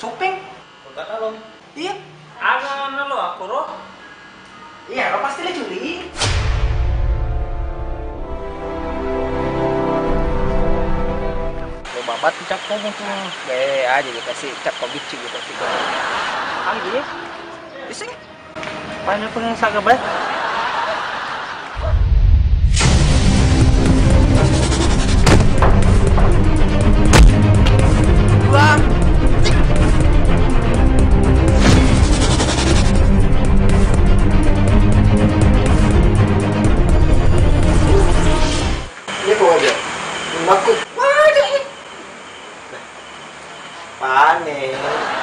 Suping. Kata lo. Iya. Ano lo ako ro? Iya, lo pasti curi. Lo babat cap ko mo tuh. Aja dikasih cap ko bici gitu sih. Ah, iya. Bisa nggak? Paano po ng sagabat? Wah. Ini kok aja. Makut. Wah, jadi. Panen.